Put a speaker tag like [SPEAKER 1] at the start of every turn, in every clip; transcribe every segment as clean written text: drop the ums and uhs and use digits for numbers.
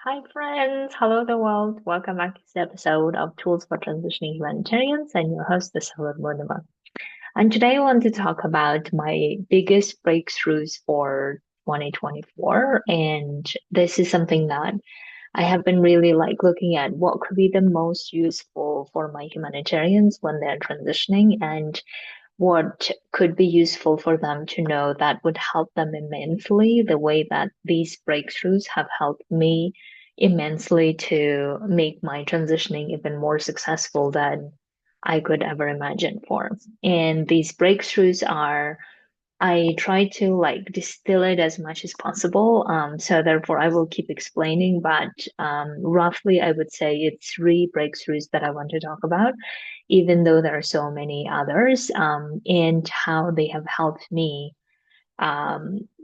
[SPEAKER 1] Hi, friends. Hello, the world. Welcome back to this episode of Tools for Transitioning Humanitarians. I'm your host, Salad Murnava. And today I want to talk about my biggest breakthroughs for 2024. And this is something that I have been really looking at what could be the most useful for my humanitarians when they're transitioning and what could be useful for them to know that would help them immensely, the way that these breakthroughs have helped me immensely to make my transitioning even more successful than I could ever imagine for. And these breakthroughs are I try to distill it as much as possible. So therefore, I will keep explaining, but roughly, I would say it's three breakthroughs that I want to talk about, even though there are so many others, and how they have helped me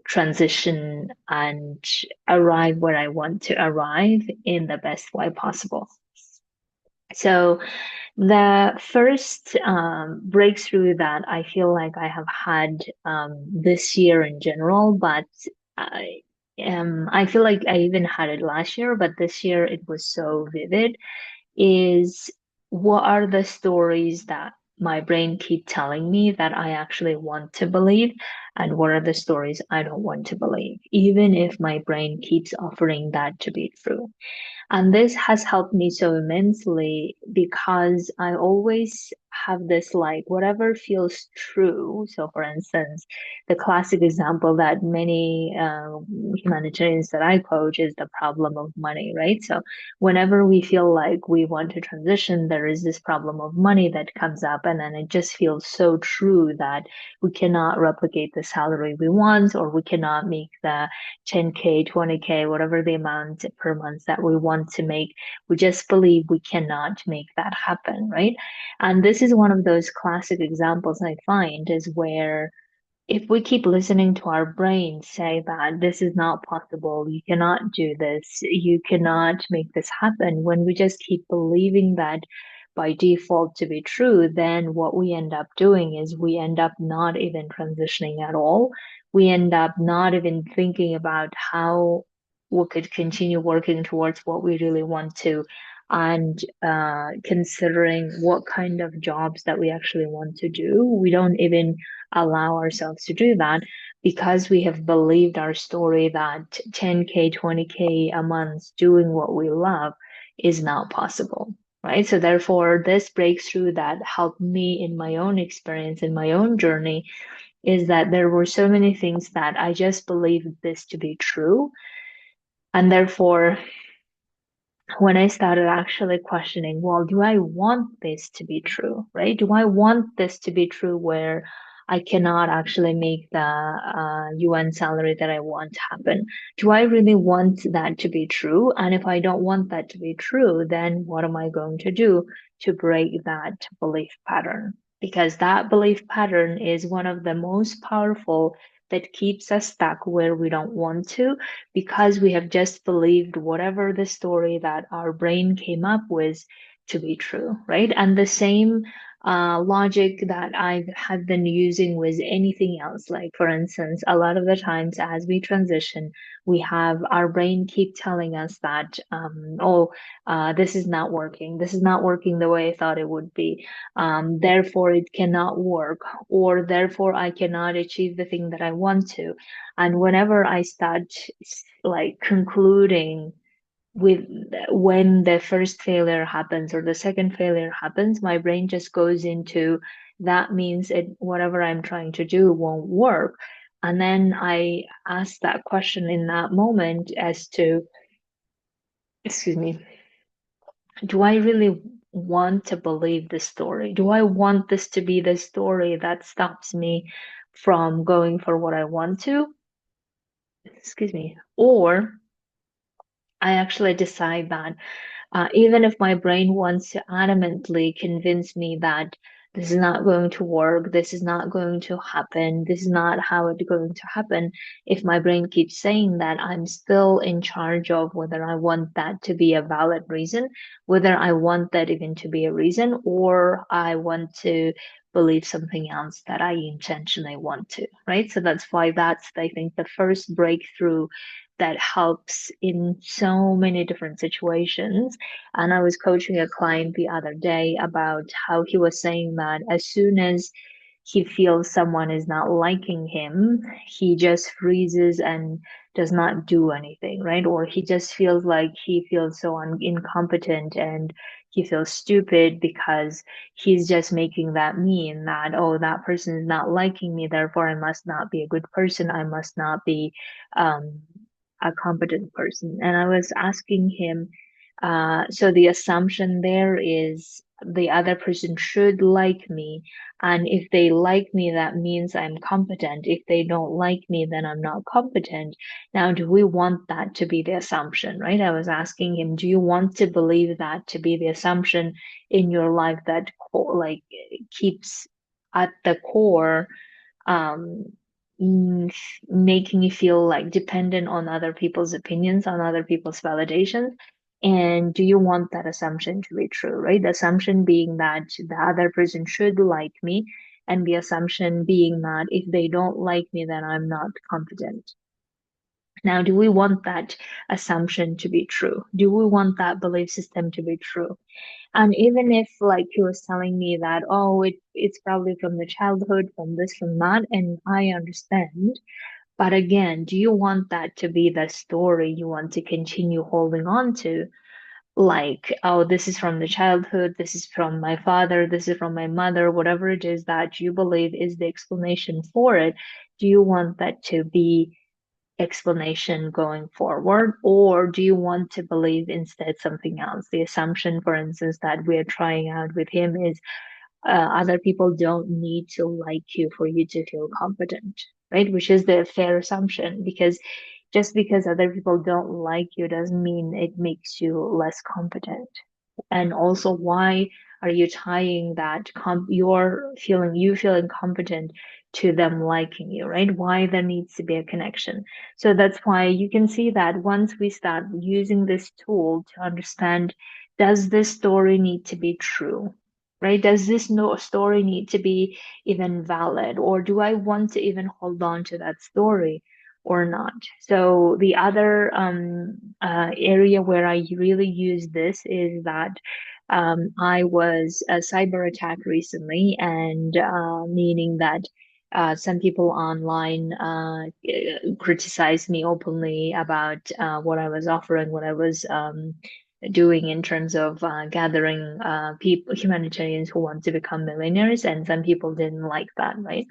[SPEAKER 1] transition and arrive where I want to arrive in the best way possible. So the first breakthrough that I feel like I have had this year in general, but I feel like I even had it last year, but this year it was so vivid, is what are the stories that my brain keep telling me that I actually want to believe, and what are the stories I don't want to believe, even if my brain keeps offering that to be true. And this has helped me so immensely because I always have this whatever feels true. So, for instance, the classic example that many humanitarians that I coach is the problem of money, right? So, whenever we feel like we want to transition, there is this problem of money that comes up, and then it just feels so true that we cannot replicate the salary we want, or we cannot make the 10K, 20K, whatever the amount per month that we want to make. We just believe we cannot make that happen, right? And this is one of those classic examples I find is where if we keep listening to our brain say that this is not possible, you cannot do this, you cannot make this happen, when we just keep believing that by default to be true, then what we end up doing is we end up not even transitioning at all. We end up not even thinking about how we could continue working towards what we really want to, and considering what kind of jobs that we actually want to do. We don't even allow ourselves to do that because we have believed our story that 10K, 20K a month doing what we love is not possible. Right. So therefore, this breakthrough that helped me in my own experience, in my own journey, is that there were so many things that I just believed this to be true. And therefore, when I started actually questioning, well, do I want this to be true, right? Do I want this to be true where I cannot actually make the UN salary that I want happen? Do I really want that to be true? And if I don't want that to be true, then what am I going to do to break that belief pattern? Because that belief pattern is one of the most powerful that keeps us stuck where we don't want to, because we have just believed whatever the story that our brain came up with to be true, right? And the same logic that I have been using with anything else. Like, for instance, a lot of the times as we transition, we have our brain keep telling us that, this is not working. This is not working the way I thought it would be. Therefore, it cannot work, or therefore, I cannot achieve the thing that I want to. And whenever I start concluding with when the first failure happens or the second failure happens, my brain just goes into that means it whatever I'm trying to do won't work. And then I ask that question in that moment as to, excuse me, do I really want to believe this story? Do I want this to be the story that stops me from going for what I want to? Excuse me. Or I actually decide that even if my brain wants to adamantly convince me that this is not going to work, this is not going to happen, this is not how it's going to happen, if my brain keeps saying that, I'm still in charge of whether I want that to be a valid reason, whether I want that even to be a reason, or I want to believe something else that I intentionally want to, right? So that's why that's, I think, the first breakthrough that helps in so many different situations. And I was coaching a client the other day about how he was saying that as soon as he feels someone is not liking him, he just freezes and does not do anything, right? Or he just feels like he feels so incompetent and he feels stupid because he's just making that mean that, oh, that person is not liking me, therefore I must not be a good person. I must not be um, a competent person. And I was asking him, so the assumption there is the other person should like me. And if they like me, that means I'm competent. If they don't like me, then I'm not competent. Now, do we want that to be the assumption, right? I was asking him, do you want to believe that to be the assumption in your life that like keeps at the core um, making you feel like dependent on other people's opinions, on other people's validations? And do you want that assumption to be true, right? The assumption being that the other person should like me, and the assumption being that if they don't like me, then I'm not competent. Now, do we want that assumption to be true? Do we want that belief system to be true? And even if like he was telling me that, oh, it's probably from the childhood, from this, from that, and I understand. But again, do you want that to be the story you want to continue holding on to? Like, oh, this is from the childhood, this is from my father, this is from my mother, whatever it is that you believe is the explanation for it. Do you want that to be explanation going forward, or do you want to believe instead something else? The assumption, for instance, that we're trying out with him is other people don't need to like you for you to feel competent, right? Which is the fair assumption, because just because other people don't like you doesn't mean it makes you less competent. And also, why are you tying that you feeling competent to them liking you, right? Why there needs to be a connection. So that's why you can see that once we start using this tool to understand, does this story need to be true, right? Does this no story need to be even valid, or do I want to even hold on to that story or not? So the other area where I really use this is that I was a cyber attack recently, and meaning that some people online criticized me openly about what I was offering, what I was doing in terms of gathering people, humanitarians who want to become millionaires, and some people didn't like that, right?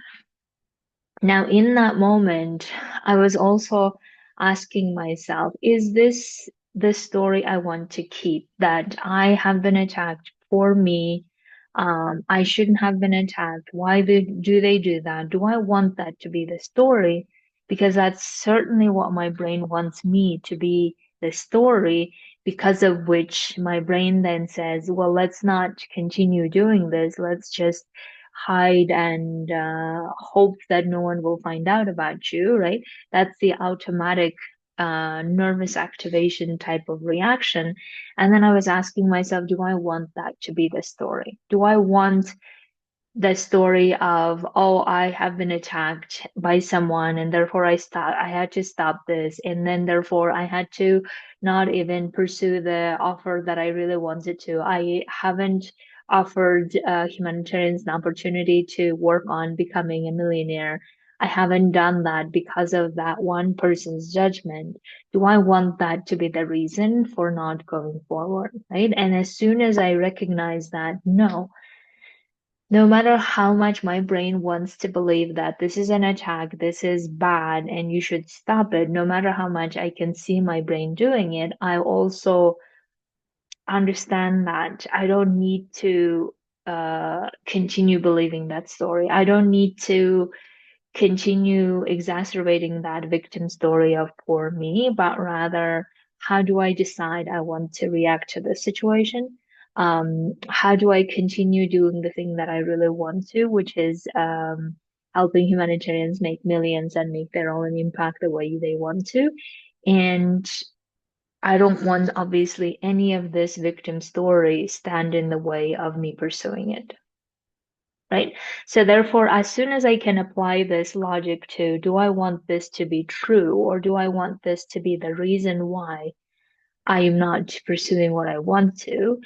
[SPEAKER 1] Now, in that moment, I was also asking myself, is this the story I want to keep? That I have been attacked for me. I shouldn't have been attacked. Why do they do that? Do I want that to be the story? Because that's certainly what my brain wants me to be the story, because of which my brain then says, well, let's not continue doing this. Let's just hide and hope that no one will find out about you, right? That's the automatic nervous activation type of reaction. And then I was asking myself, do I want that to be the story? Do I want the story of, oh, I have been attacked by someone and therefore I had to stop this, and then therefore I had to not even pursue the offer that I really wanted to. I haven't offered humanitarians an opportunity to work on becoming a millionaire. I haven't done that because of that one person's judgment. Do I want that to be the reason for not going forward, right? And as soon as I recognize that, no matter how much my brain wants to believe that this is an attack, this is bad, and you should stop it, no matter how much I can see my brain doing it, I also understand that I don't need to continue believing that story. I don't need to continue exacerbating that victim story of poor me, but rather, how do I decide I want to react to this situation? How do I continue doing the thing that I really want to, which is helping humanitarians make millions and make their own impact the way they want to? And I don't want, obviously, any of this victim story stand in the way of me pursuing it. right? So therefore, as soon as I can apply this logic to, do I want this to be true, or do I want this to be the reason why I am not pursuing what I want to?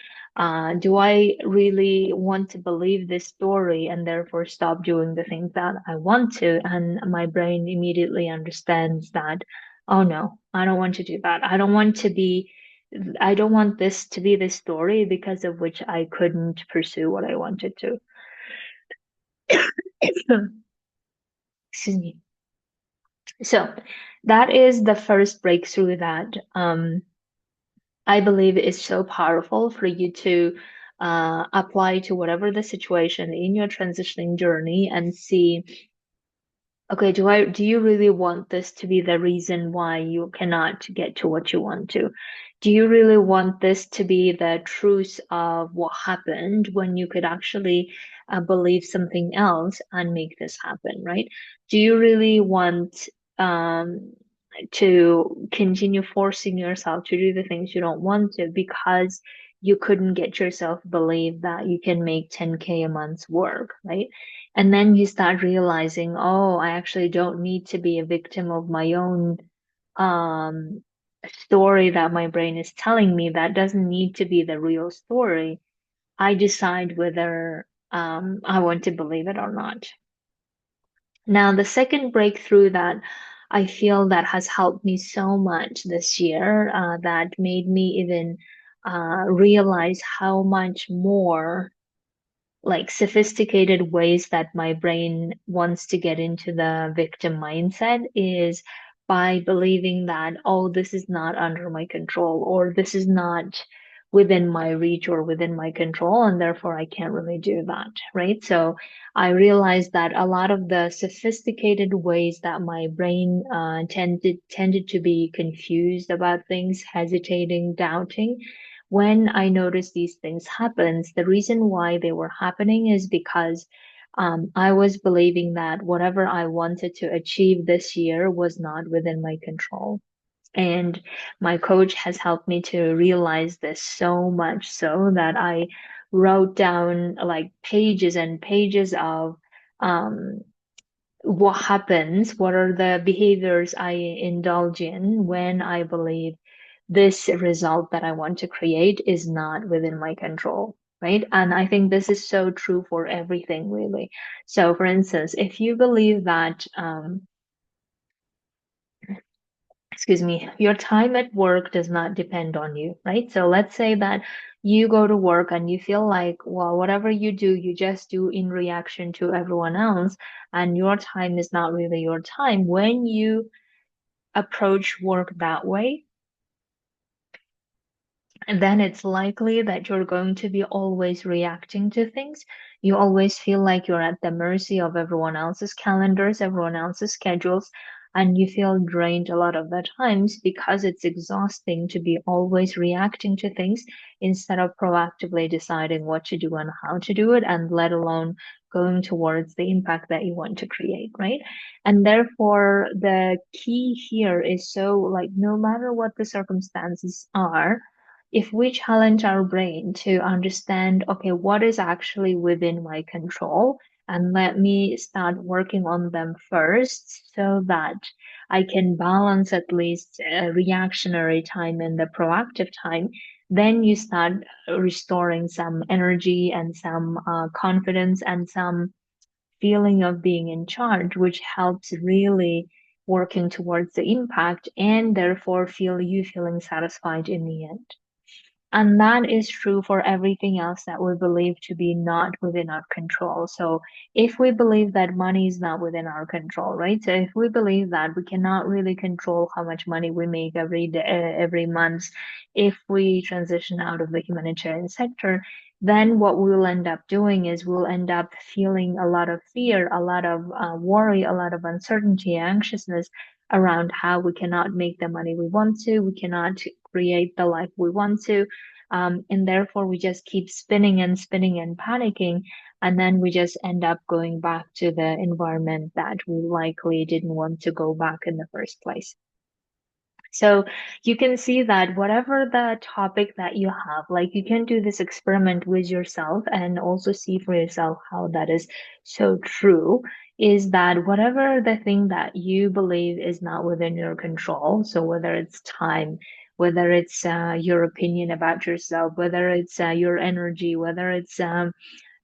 [SPEAKER 1] Do I really want to believe this story and therefore stop doing the things that I want to? And my brain immediately understands that, oh no, I don't want to do that. I don't want this to be the story because of which I couldn't pursue what I wanted to. Excuse me. So that is the first breakthrough that I believe is so powerful for you to apply to whatever the situation in your transitioning journey and see, okay, do you really want this to be the reason why you cannot get to what you want to? Do you really want this to be the truth of what happened when you could actually believe something else and make this happen, right? Do you really want um, to continue forcing yourself to do the things you don't want to because you couldn't get yourself believe that you can make 10K a month work, right? And then you start realizing, oh, I actually don't need to be a victim of my own um, story that my brain is telling me. That doesn't need to be the real story. I decide whether I want to believe it or not. Now, the second breakthrough that I feel that has helped me so much this year, that made me even realize how much more like sophisticated ways that my brain wants to get into the victim mindset is by believing that, oh, this is not under my control, or this is not within my reach or within my control, and therefore I can't really do that, right? So I realized that a lot of the sophisticated ways that my brain tended to be confused about things, hesitating, doubting, when I noticed these things happens, the reason why they were happening is because I was believing that whatever I wanted to achieve this year was not within my control. And my coach has helped me to realize this so much so that I wrote down like pages and pages of um, what happens, what are the behaviors I indulge in when I believe this result that I want to create is not within my control, right? And I think this is so true for everything, really. So, for instance, if you believe that, excuse me, your time at work does not depend on you, right? So let's say that you go to work and you feel like, well, whatever you do, you just do in reaction to everyone else, and your time is not really your time. When you approach work that way, and then it's likely that you're going to be always reacting to things. You always feel like you're at the mercy of everyone else's calendars, everyone else's schedules, and you feel drained a lot of the times because it's exhausting to be always reacting to things instead of proactively deciding what to do and how to do it, and let alone going towards the impact that you want to create, right? And therefore, the key here is so like no matter what the circumstances are, if we challenge our brain to understand, okay, what is actually within my control, and let me start working on them first so that I can balance at least reactionary time and the proactive time, then you start restoring some energy and some confidence and some feeling of being in charge, which helps really working towards the impact and therefore feel you feeling satisfied in the end. And that is true for everything else that we believe to be not within our control. So if we believe that money is not within our control, right? So if we believe that we cannot really control how much money we make every day, every month, if we transition out of the humanitarian sector, then what we'll end up doing is we'll end up feeling a lot of fear, a lot of worry, a lot of uncertainty, anxiousness around how we cannot make the money we want to, we cannot create the life we want to, and therefore, we just keep spinning and panicking. And then we just end up going back to the environment that we likely didn't want to go back in the first place. So you can see that whatever the topic that you have, like you can do this experiment with yourself and also see for yourself how that is so true, is that whatever the thing that you believe is not within your control, so whether it's time, whether it's your opinion about yourself, whether it's your energy, whether it's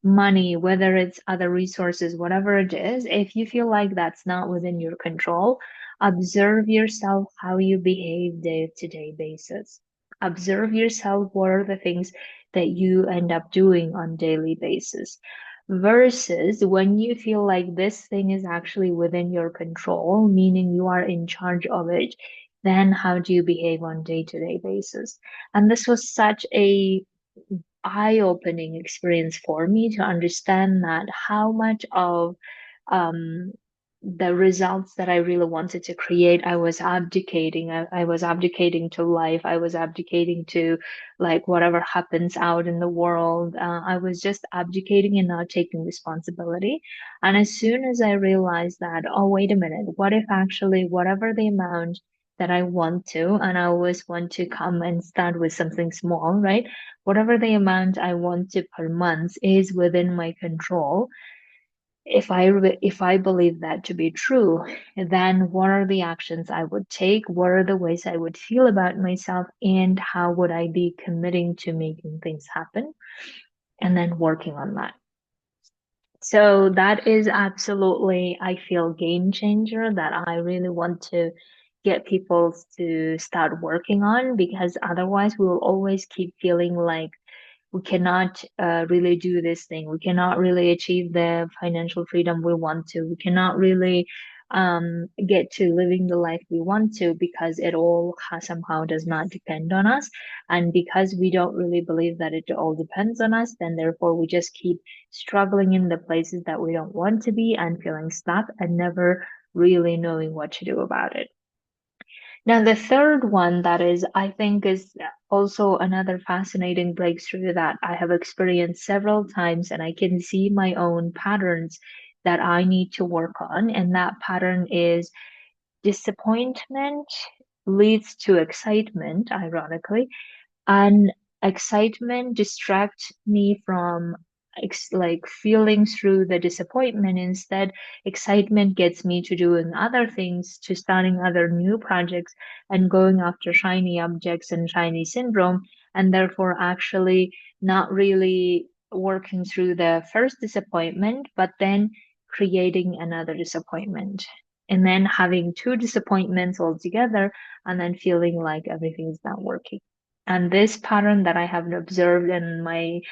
[SPEAKER 1] money, whether it's other resources, whatever it is, if you feel like that's not within your control, observe yourself how you behave day to day basis. Observe yourself what are the things that you end up doing on daily basis. Versus when you feel like this thing is actually within your control, meaning you are in charge of it, then how do you behave on day-to-day basis? And this was such a eye-opening experience for me to understand that how much of um, the results that I really wanted to create, I was abdicating. I was abdicating to life. I was abdicating to like whatever happens out in the world. I was just abdicating and not taking responsibility. And as soon as I realized that, oh, wait a minute, what if actually whatever the amount that I want to, and I always want to come and start with something small, right? Whatever the amount I want to per month is within my control. If I believe that to be true, then what are the actions I would take? What are the ways I would feel about myself? And how would I be committing to making things happen? And then working on that. So that is absolutely, I feel, game changer that I really want to get people to start working on, because otherwise we will always keep feeling like we cannot really do this thing. We cannot really achieve the financial freedom we want to. We cannot really get to living the life we want to, because it all somehow does not depend on us. And because we don't really believe that it all depends on us, then therefore we just keep struggling in the places that we don't want to be and feeling stuck and never really knowing what to do about it. Now, the third one that is, I think, is also another fascinating breakthrough that I have experienced several times, and I can see my own patterns that I need to work on. And that pattern is disappointment leads to excitement, ironically, and excitement distracts me from like feeling through the disappointment. Instead, excitement gets me to doing other things, to starting other new projects and going after shiny objects and shiny syndrome, and therefore actually not really working through the first disappointment, but then creating another disappointment. And then having two disappointments altogether, and then feeling like everything is not working. And this pattern that I have observed, and my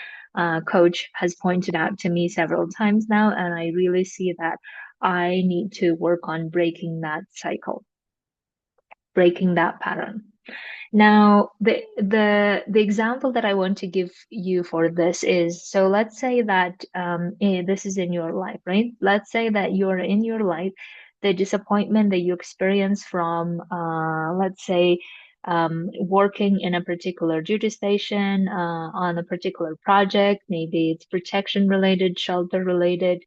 [SPEAKER 1] coach has pointed out to me several times now, and I really see that I need to work on breaking that cycle, breaking that pattern. Now, the example that I want to give you for this is, so let's say that this is in your life, right? Let's say that you're in your life, the disappointment that you experience from, let's say, working in a particular duty station, on a particular project, maybe it's protection related, shelter related,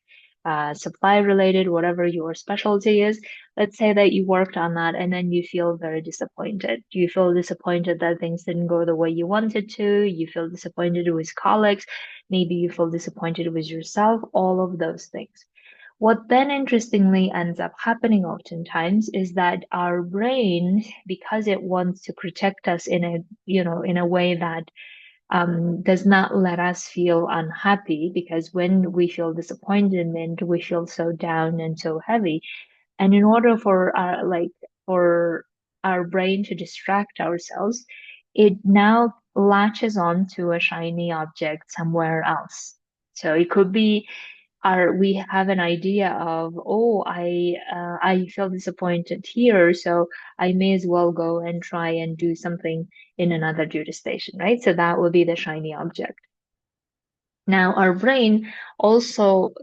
[SPEAKER 1] supply related, whatever your specialty is. Let's say that you worked on that and then you feel very disappointed. You feel disappointed that things didn't go the way you wanted to. You feel disappointed with colleagues. Maybe you feel disappointed with yourself, all of those things. What then interestingly ends up happening oftentimes is that our brain, because it wants to protect us in a, in a way that does not let us feel unhappy, because when we feel disappointment, we feel so down and so heavy. And in order for for our brain to distract ourselves, it now latches on to a shiny object somewhere else. So it could be we have an idea of, oh, I feel disappointed here, so I may as well go and try and do something in another duty station, right? So that would be the shiny object. Now, our brain also,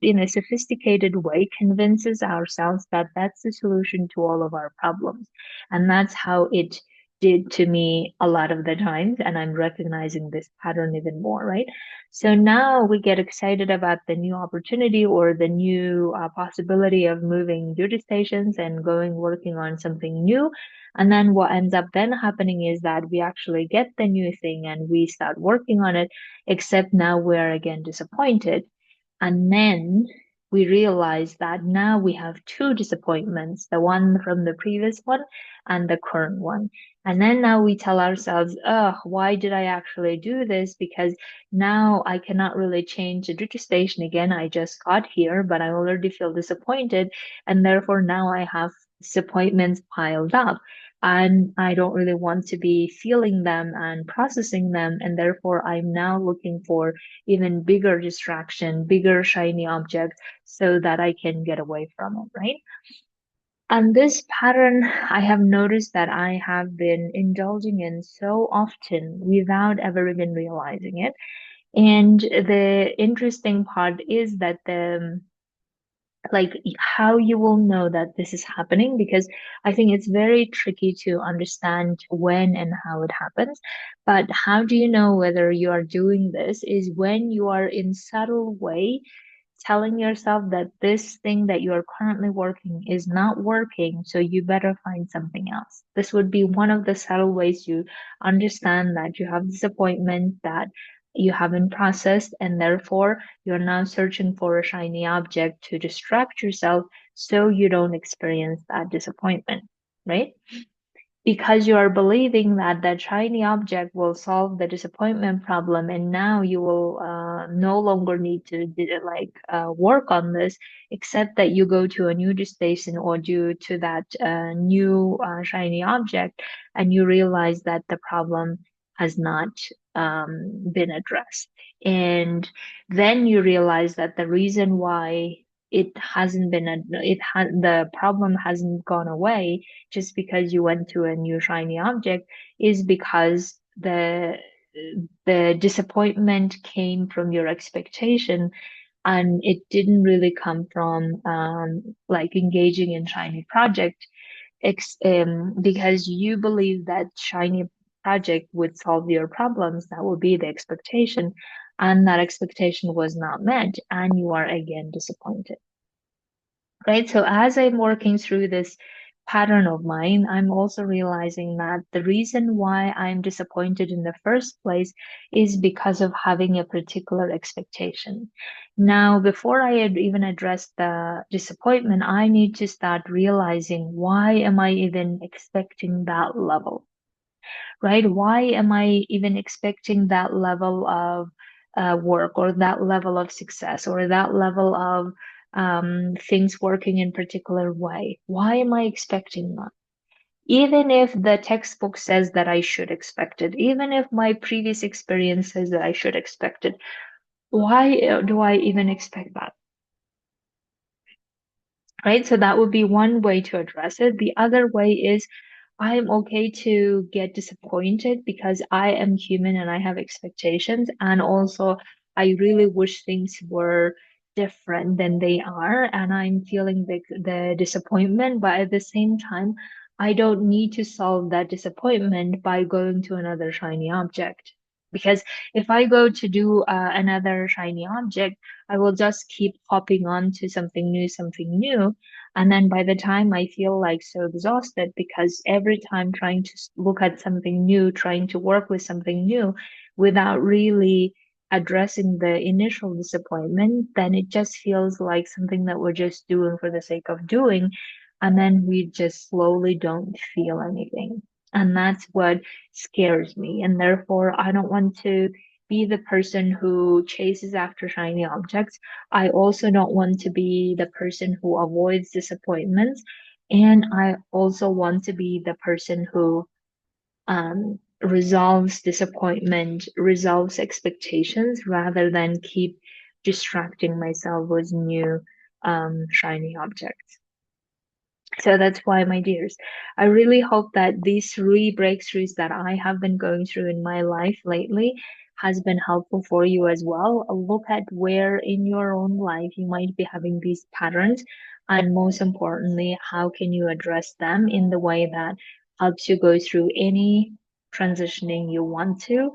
[SPEAKER 1] in a sophisticated way, convinces ourselves that that's the solution to all of our problems. And that's how it did to me a lot of the times, and I'm recognizing this pattern even more, right? So now we get excited about the new opportunity or the new possibility of moving duty stations and going working on something new. And then what ends up then happening is that we actually get the new thing and we start working on it, except now we're again disappointed. And then we realize that now we have two disappointments, the one from the previous one and the current one. And then now we tell ourselves, oh, why did I actually do this? Because now I cannot really change the duty station again. I just got here, but I already feel disappointed. And therefore now I have disappointments piled up. And I don't really want to be feeling them and processing them. And therefore, I'm now looking for even bigger distraction, bigger shiny object so that I can get away from it, right? And this pattern, I have noticed that I have been indulging in so often without ever even realizing it. And the interesting part is that the like how you will know that this is happening, because I think it's very tricky to understand when and how it happens. But how do you know whether you are doing this is when you are in subtle way telling yourself that this thing that you are currently working is not working, so you better find something else. This would be one of the subtle ways you understand that you have disappointment that you haven't processed, and therefore you're now searching for a shiny object to distract yourself so you don't experience that disappointment, right? Because you are believing that that shiny object will solve the disappointment problem, and now you will no longer need to work on this, except that you go to a new station or due to that new shiny object, and you realize that the problem has not been addressed. And then you realize that the reason why it hasn't been the problem hasn't gone away just because you went to a new shiny object is because the disappointment came from your expectation, and it didn't really come from like engaging in shiny project because you believe that shiny project would solve your problems. That would be the expectation, and that expectation was not met, and you are again disappointed, right? So as I'm working through this pattern of mine, I'm also realizing that the reason why I'm disappointed in the first place is because of having a particular expectation. Now, before I had even addressed the disappointment, I need to start realizing, why am I even expecting that level? Right? Why am I even expecting that level of work or that level of success or that level of things working in particular way? Why am I expecting that? Even if the textbook says that I should expect it, even if my previous experience says that I should expect it, why do I even expect that? Right? So that would be one way to address it. The other way is, I'm okay to get disappointed because I am human and I have expectations. And also, I really wish things were different than they are. And I'm feeling the disappointment. But at the same time, I don't need to solve that disappointment by going to another shiny object. Because if I go to do another shiny object, I will just keep hopping on to something new. And then by the time I feel like so exhausted, because every time trying to look at something new, trying to work with something new without really addressing the initial disappointment, then it just feels like something that we're just doing for the sake of doing. And then we just slowly don't feel anything. And that's what scares me. And therefore, I don't want to be the person who chases after shiny objects. I also don't want to be the person who avoids disappointments. And I also want to be the person who resolves disappointment, resolves expectations, rather than keep distracting myself with new shiny objects. So that's why, my dears, I really hope that these three breakthroughs that I have been going through in my life lately has been helpful for you as well. Look at where in your own life you might be having these patterns, and most importantly, how can you address them in the way that helps you go through any transitioning you want to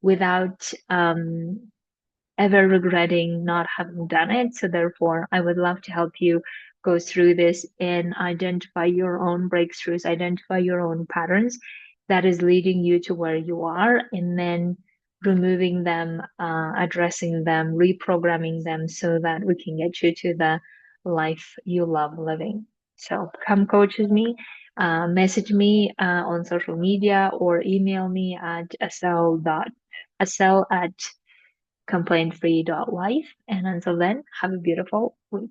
[SPEAKER 1] without ever regretting not having done it. So therefore, I would love to help you go through this and identify your own breakthroughs, identify your own patterns that is leading you to where you are, and then removing them, addressing them, reprogramming them so that we can get you to the life you love living. So come coach with me. Message me on social media or email me at asel at complaintfree.life. And until then, have a beautiful week.